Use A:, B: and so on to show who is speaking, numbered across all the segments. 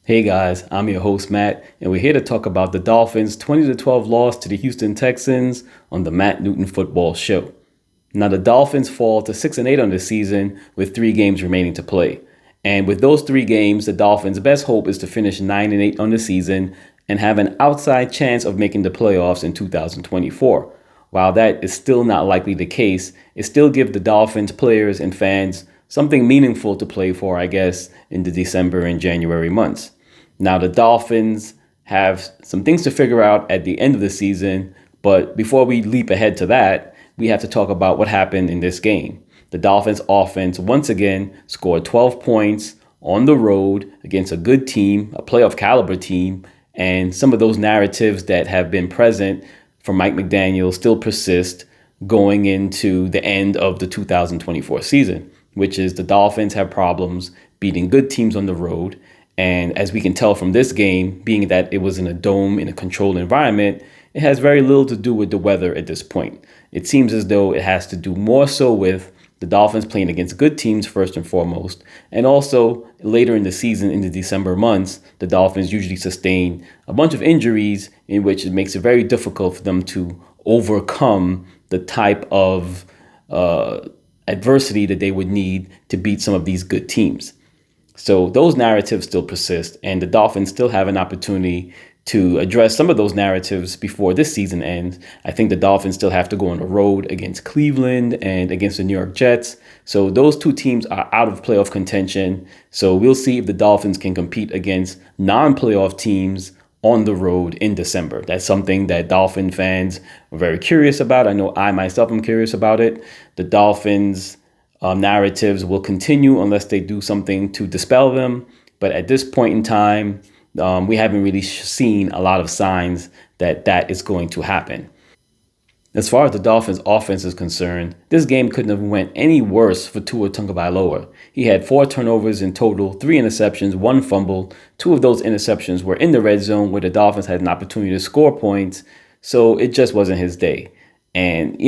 A: Hey guys, I'm your host Matt, and we're here to talk about the Dolphins' 20-12 loss to the Houston Texans on the Matt Newton Football Show. Now the Dolphins fall to 6-8 on the season with 3 games remaining to play. And with those 3 games, the Dolphins' best hope is to finish 9-8 on the season and have an outside chance of making the playoffs in 2024. While that is still not likely the case, it still gives the Dolphins players and fans something meaningful to play for, I guess, in the December and January months. Now, the Dolphins have some things to figure out at the end of the season, but before we leap ahead to that, we have to talk about what happened in this game. The Dolphins offense once again scored 12 points on the road against a good team, a playoff caliber team, and some of those narratives that have been present for Mike McDaniel still persist going into the end of the 2024 season, which is the Dolphins have problems beating good teams on the road. And as we can tell from this game, being that it was in a dome in a controlled environment, it has very little to do with the weather at this point. It seems as though it has to do more so with the Dolphins playing against good teams first and foremost. And also later in the season, in the December months, the Dolphins usually sustain a bunch of injuries in which it makes it very difficult for them to overcome the type of adversity that they would need to beat some of these good teams. So those narratives still persist, and the Dolphins still have an opportunity to address some of those narratives before this season ends. I think the Dolphins still have to go on the road against Cleveland and against the New York Jets. So those 2 teams are out of playoff contention. So we'll see if the Dolphins can compete against non-playoff teams on the road in December. That's something that Dolphin fans are very curious about. I know I myself am curious about it. The Dolphins narratives will continue unless they do something to dispel them. But at this point in time, we haven't really seen a lot of signs that that is going to happen. As far as the Dolphins offense is concerned, this game couldn't have went any worse for Tua Tagovailoa. He had 4 turnovers in total, 3 interceptions, 1 fumble. 2 of those interceptions were in the red zone where the Dolphins had an opportunity to score points. So it just wasn't his day. And,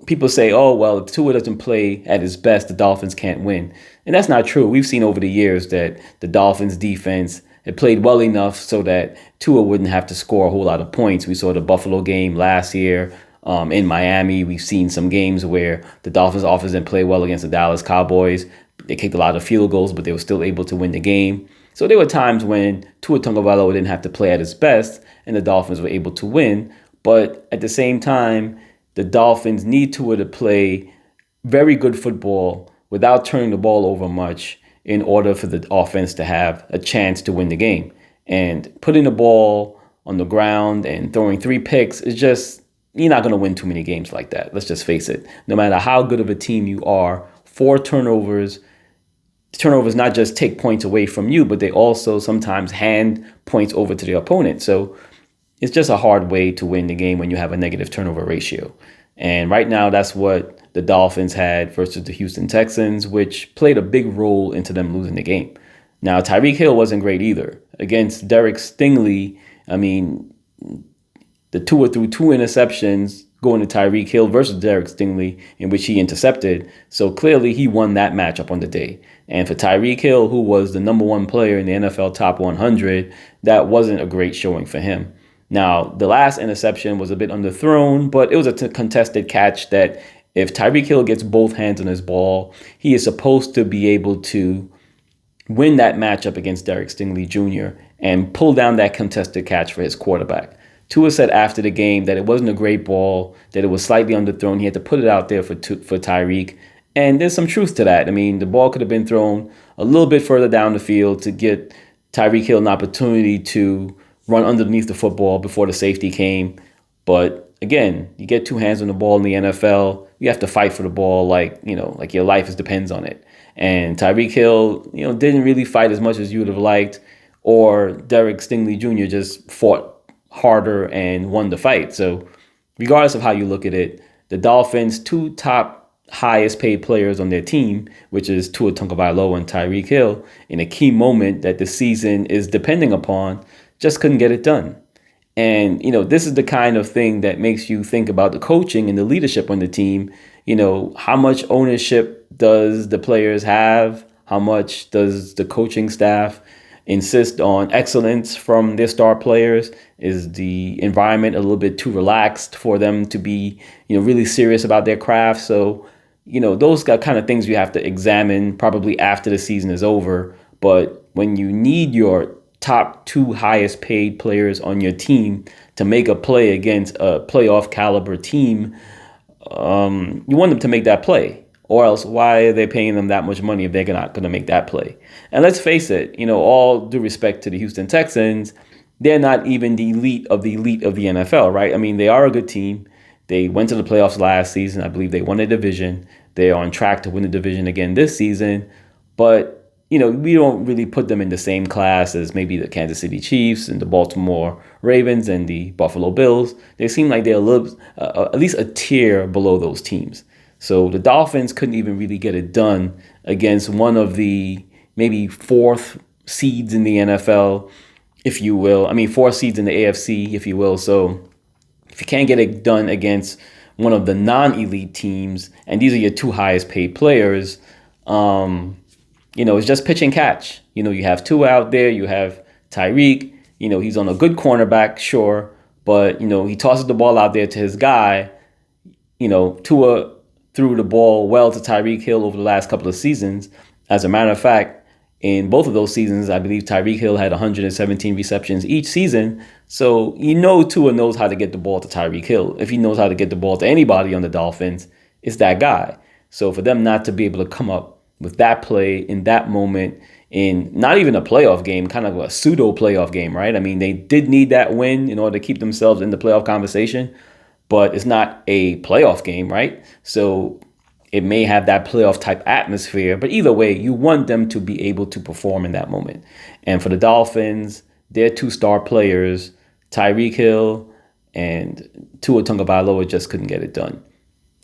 A: people say, oh, well, if Tua doesn't play at his best, the Dolphins can't win. And that's not true. We've seen over the years that the Dolphins defense had played well enough so that Tua wouldn't have to score a whole lot of points. We saw the Buffalo game last year in Miami. We've seen some games where the Dolphins offense didn't play well against the Dallas Cowboys. They kicked a lot of field goals, but they were still able to win the game. So there were times when Tua Tagovailoa didn't have to play at his best and the Dolphins were able to win. But at the same time, the Dolphins need Tua to play very good football without turning the ball over much in order for the offense to have a chance to win the game. And putting the ball on the ground and throwing 3 picks is just, you're not going to win too many games like that. Let's just face it. No matter how good of a team you are, 4 turnovers not just take points away from you, but they also sometimes hand points over to the opponent. So it's just a hard way to win the game when you have a negative turnover ratio. And right now, that's what the Dolphins had versus the Houston Texans, which played a big role into them losing the game. Now, Tyreek Hill wasn't great either. Against Derek Stingley, the Tua threw 2 interceptions going to Tyreek Hill versus Derek Stingley, in which he intercepted. So clearly, he won that matchup on the day. And for Tyreek Hill, who was the number 1 player in the NFL top 100, that wasn't a great showing for him. Now, the last interception was a bit underthrown, but it was a contested catch that if Tyreek Hill gets both hands on his ball, he is supposed to be able to win that matchup against Derek Stingley Jr. and pull down that contested catch for his quarterback. Tua said after the game that it wasn't a great ball, that it was slightly underthrown. He had to put it out there for Tyreek. And there's some truth to that. The ball could have been thrown a little bit further down the field to get Tyreek Hill an opportunity to run underneath the football before the safety came. But again, you get 2 hands on the ball in the NFL, you have to fight for the ball like your life depends on it. And Tyreek Hill, didn't really fight as much as you would have liked, or Derek Stingley Jr. just fought harder and won the fight. So regardless of how you look at it, the Dolphins' 2 top highest paid players on their team, which is Tua Tagovailoa and Tyreek Hill, in a key moment that the season is depending upon, just couldn't get it done. And, this is the kind of thing that makes you think about the coaching and the leadership on the team. How much ownership does the players have? How much does the coaching staff insist on excellence from their star players? Is the environment a little bit too relaxed for them to be, really serious about their craft? So, those are kind of things you have to examine probably after the season is over. But when you need your top two highest paid players on your team to make a play against a playoff caliber team, you want them to make that play. Or else, why are they paying them that much money if they're not going to make that play? And let's face it, all due respect to the Houston Texans, they're not even the elite of the NFL, right? I mean, they are a good team. They went to the playoffs last season. I believe they won the division. They're on track to win the division again this season. But, we don't really put them in the same class as maybe the Kansas City Chiefs and the Baltimore Ravens and the Buffalo Bills. They seem like they're a little, at least a tier below those teams. So the Dolphins couldn't even really get it done against one of the maybe fourth seeds in the NFL, if you will. I mean, four seeds in the AFC, if you will. So if you can't get it done against one of the non-elite teams, and these are your two highest paid players, it's just pitch and catch. You have Tua out there, you have Tyreek. He's on a good cornerback, sure, but he tosses the ball out there to his guy. Tua threw the ball well to Tyreek Hill over the last couple of seasons. As a matter of fact, in both of those seasons, I believe Tyreek Hill had 117 receptions each season. So Tua knows how to get the ball to Tyreek Hill. If he knows how to get the ball to anybody on the Dolphins, it's that guy. So for them not to be able to come up with that play in that moment, in not even a playoff game, kind of a pseudo playoff game, right? I mean, they did need that win in order to keep themselves in the playoff conversation, but it's not a playoff game, right? So it may have that playoff type atmosphere, but either way, you want them to be able to perform in that moment. And for the Dolphins, their two star players, Tyreek Hill and Tua Tagovailoa, just couldn't get it done.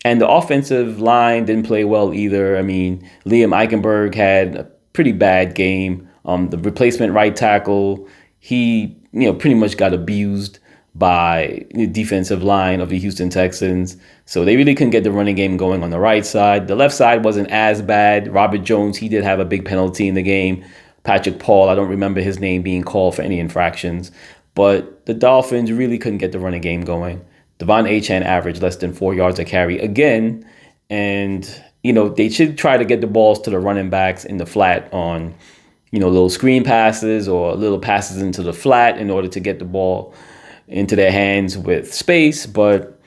A: And the offensive line didn't play well either. I mean, Liam Eichenberg had a pretty bad game. The replacement right tackle, he pretty much got abused by the defensive line of the Houston Texans. So they really couldn't get the running game going on the right side. The left side wasn't as bad. Robert Jones, he did have a big penalty in the game. Patrick Paul, I don't remember his name being called for any infractions. But the Dolphins really couldn't get the running game going. Devon Achane averaged less than 4 yards a carry again. And, they should try to get the balls to the running backs in the flat on, little screen passes or little passes into the flat in order to get the ball into their hands with space. But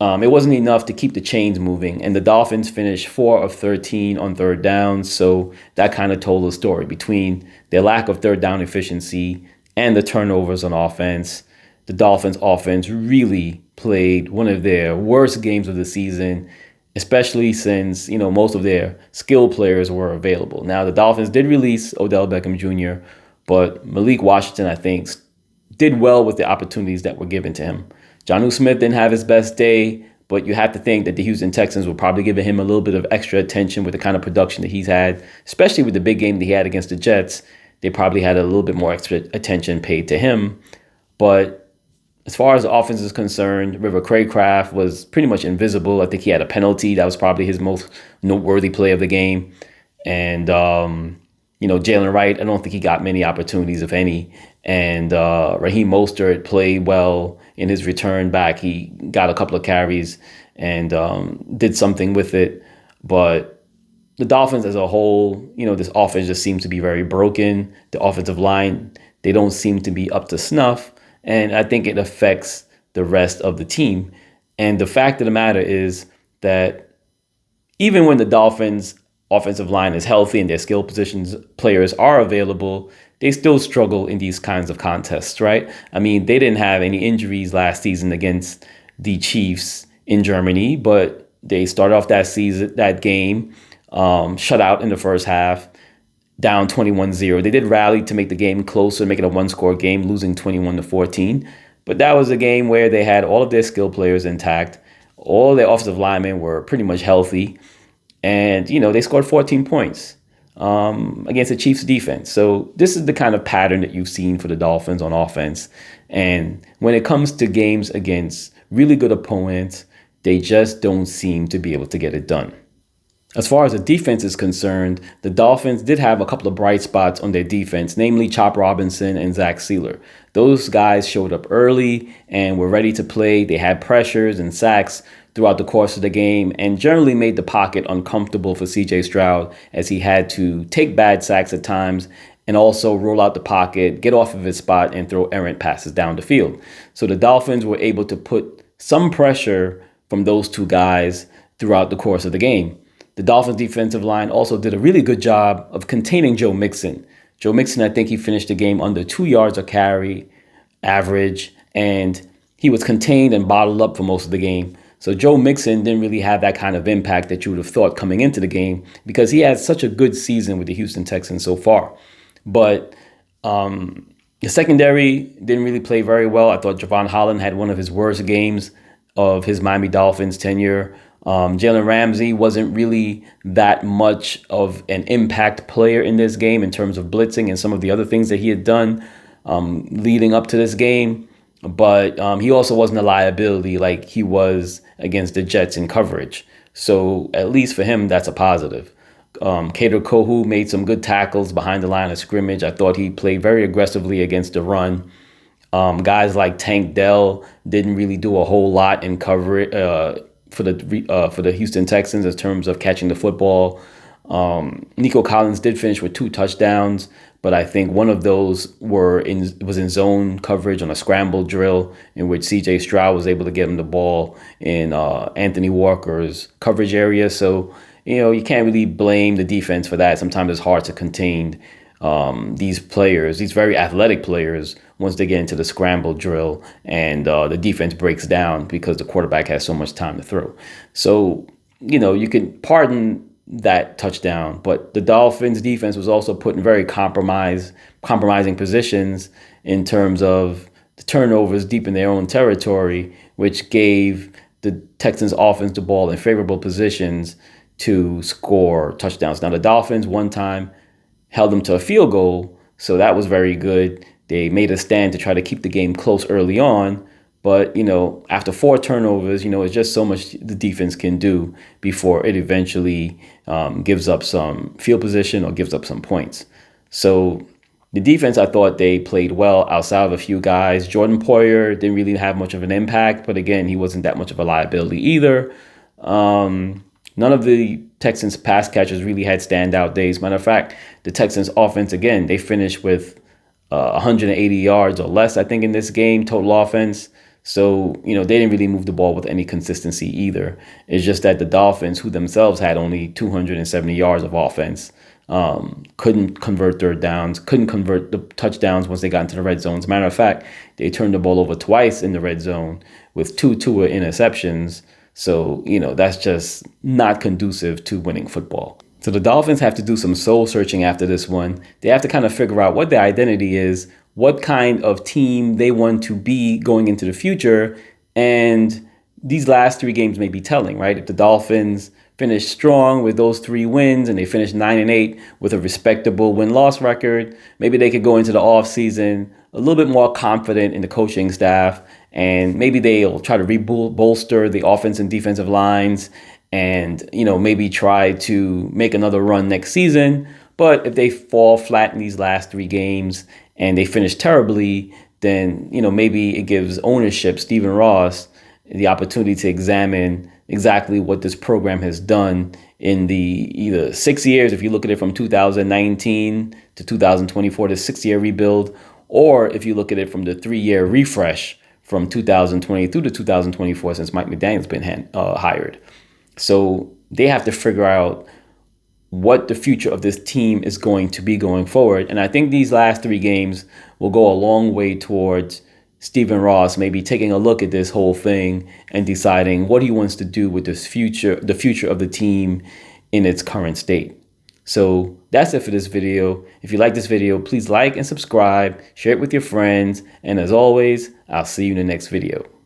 A: it wasn't enough to keep the chains moving. And the Dolphins finished 4 of 13 on third down. So that kind of told the story between their lack of third down efficiency and the turnovers on offense. The Dolphins offense really played one of their worst games of the season, especially since, most of their skill players were available. Now, the Dolphins did release Odell Beckham Jr., but Malik Washington, I think, did well with the opportunities that were given to him. Jonnu Smith didn't have his best day, but you have to think that the Houston Texans were probably giving him a little bit of extra attention with the kind of production that he's had, especially with the big game that he had against the Jets. They probably had a little bit more extra attention paid to him. But as far as the offense is concerned, River Craycraft was pretty much invisible. I think he had a penalty. That was probably his most noteworthy play of the game. And, Jalen Wright, I don't think he got many opportunities, if any. And Raheem Mostert played well in his return back. He got a couple of carries and did something with it. But the Dolphins as a whole, this offense just seems to be very broken. The offensive line, they don't seem to be up to snuff. And I think it affects the rest of the team. And the fact of the matter is that even when the Dolphins' offensive line is healthy and their skill positions players are available, they still struggle in these kinds of contests, right? I mean, they didn't have any injuries last season against the Chiefs in Germany, but they started off that game, shut out in the first half, down 21-0. They did rally to make the game closer, make it a one-score game, losing 21-14. But that was a game where they had all of their skill players intact. All their offensive linemen were pretty much healthy. And, they scored 14 points against the Chiefs defense. So this is the kind of pattern that you've seen for the Dolphins on offense. And when it comes to games against really good opponents, they just don't seem to be able to get it done. As far as the defense is concerned, the Dolphins did have a couple of bright spots on their defense, namely Chop Robinson and Zach Sealer. Those guys showed up early and were ready to play. They had pressures and sacks throughout the course of the game and generally made the pocket uncomfortable for CJ Stroud as he had to take bad sacks at times and also roll out the pocket, get off of his spot, and throw errant passes down the field. So the Dolphins were able to put some pressure from those two guys throughout the course of the game. The Dolphins defensive line also did a really good job of containing Joe Mixon. Joe Mixon, I think he finished the game under 2 yards a carry average, and he was contained and bottled up for most of the game. So Joe Mixon didn't really have that kind of impact that you would have thought coming into the game because he had such a good season with the Houston Texans so far. But the secondary didn't really play very well. I thought Javon Holland had one of his worst games of his Miami Dolphins tenure. Jalen Ramsey wasn't really that much of an impact player in this game in terms of blitzing and some of the other things that he had done leading up to this game. But he also wasn't a liability like he was against the Jets in coverage. So at least for him, that's a positive. Kader Kohu made some good tackles behind the line of scrimmage. I thought he played very aggressively against the run. Guys like Tank Dell didn't really do a whole lot in coverage for the Houston Texans in terms of catching the football. Nico Collins did finish with 2 touchdowns, but I think one of those was in zone coverage on a scramble drill in which CJ Stroud was able to get him the ball in Anthony Walker's coverage area. So, you can't really blame the defense for that. Sometimes it's hard to contain these players, these very athletic players, once they get into the scramble drill and the defense breaks down because the quarterback has so much time to throw. So, you can pardon that touchdown, but the Dolphins defense was also put in very compromising positions in terms of the turnovers deep in their own territory, which gave the Texans offense the ball in favorable positions to score touchdowns. Now, the Dolphins one time held them to a field goal, so that was very good. They made a stand to try to keep the game close early on, but, after 4 turnovers, it's just so much the defense can do before it eventually gives up some field position or gives up some points. So the defense, I thought they played well outside of a few guys. Jordan Poyer didn't really have much of an impact, but again, he wasn't that much of a liability either. None of the Texans pass catchers really had standout days. Matter of fact, the Texans offense, again, they finished with 180 yards or less, I think, in this game, total offense. So, they didn't really move the ball with any consistency either. It's just that the Dolphins, who themselves had only 270 yards of offense, couldn't convert third downs, couldn't convert the touchdowns once they got into the red zone. As a matter of fact, they turned the ball over twice in the red zone with 2 Tua interceptions. So, that's just not conducive to winning football. So the Dolphins have to do some soul searching after this one. They have to kind of figure out what their identity is, what kind of team they want to be going into the future. And these last 3 games may be telling, right? If the Dolphins finish strong with those 3 wins and they finish 9-8 with a respectable win-loss record, maybe they could go into the offseason a little bit more confident in the coaching staff, and maybe they'll try to bolster the offense and defensive lines and, maybe try to make another run next season. But if they fall flat in these last 3 games and they finish terribly, then, maybe it gives ownership, Stephen Ross, the opportunity to examine exactly what this program has done in the either 6 years, if you look at it from 2019 to 2024, the 6-year rebuild, or if you look at it from the 3-year refresh from 2020 through to 2024 since Mike McDaniel's been hired. So they have to figure out what the future of this team is going to be going forward. And I think these last 3 games will go a long way towards Stephen Ross maybe taking a look at this whole thing and deciding what he wants to do with this future, the future of the team in its current state. So that's it for this video. If you like this video, please like and subscribe, share it with your friends. And as always, I'll see you in the next video.